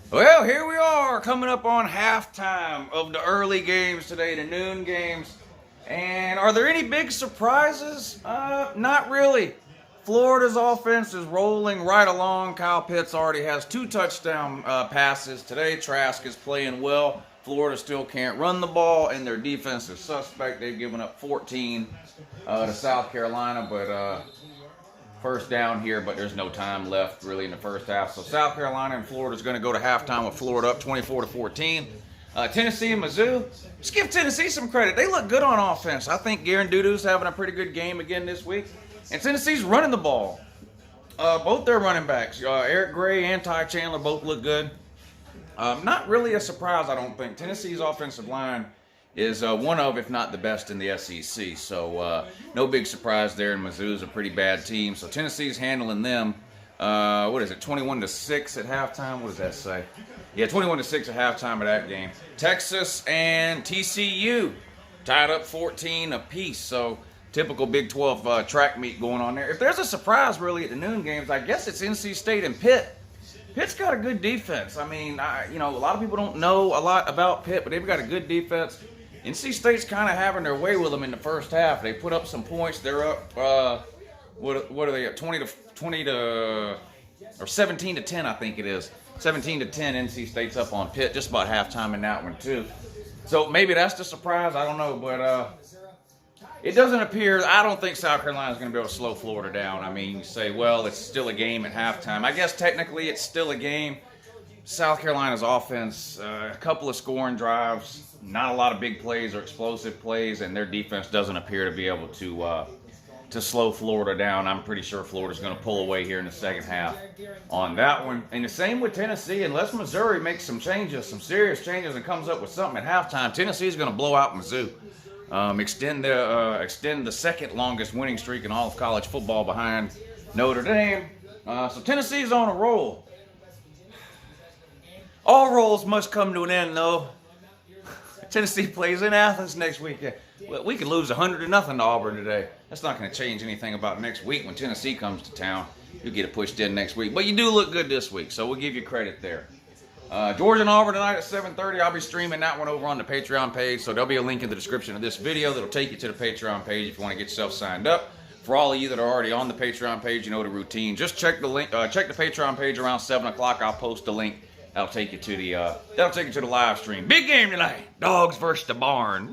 Well, here we are coming up on halftime of the early games today, the noon games. And are there any big surprises? Not really. Florida's offense is rolling right along. Kyle Pitts already has 2 touchdown passes today. Trask is playing well. Florida still can't run the ball, and their defense is suspect. They've given up 14 to South Carolina, but first down here, but there's no time left really in the first half. So South Carolina and Florida is going to go to halftime with Florida up 24-14. Tennessee and Mizzou, just give Tennessee some credit. They look good on offense. I think Garen Dudu's having a pretty good game again this week. And Tennessee's running the ball. Both their running backs, Eric Gray and Ty Chandler, both look good. Not really a surprise, I don't think. Tennessee's offensive line is one of, if not the best in the SEC. So no big surprise there. And Mizzou's a pretty bad team. So Tennessee's handling them. What is it, 21-6 at halftime? What does that say? Yeah, 21-6 at halftime of that game. Texas and TCU tied up 14 apiece. So typical Big 12 track meet going on there. If there's a surprise really at the noon games, I guess it's NC State and Pitt. Pitt's got a good defense. I mean, a lot of people don't know a lot about Pitt, but they've got a good defense. NC State's kind of having their way with them in the first half. They put up some points. They're up, what are they at? 17-10, I think it is. 17-10, NC State's up on Pitt. Just about halftime in that one, too. So maybe that's the surprise. I don't know, but it doesn't appear. I don't think South Carolina's going to be able to slow Florida down. I mean, you say, well, it's still a game at halftime. I guess technically it's still a game. South Carolina's offense, a couple of scoring drives, not a lot of big plays or explosive plays, and their defense doesn't appear to be able to slow Florida down. I'm pretty sure Florida's going to pull away here in the second half on that one. And the same with Tennessee. Unless Missouri makes some changes, some serious changes, and comes up with something at halftime, Tennessee's going to blow out Mizzou. Extend the second longest winning streak in all of college football behind Notre Dame. So Tennessee's on a roll. All rolls must come to an end, though. Tennessee plays in Athens next week. Well, we could lose 100-0 to Auburn today. That's not going to change anything about next week when Tennessee comes to town. You'll get it pushed in next week. But you do look good this week, so we'll give you credit there. Georgia and Auburn tonight at 7:30. I'll be streaming that one over on the Patreon page, so there'll be a link in the description of this video that'll take you to the Patreon page if you want to get yourself signed up. For all of you that are already on the Patreon page, you know the routine. Just check the link. Check the Patreon page around 7 o'clock. I'll post the link. That'll take you to the live stream. Big game tonight. Dogs versus the barn.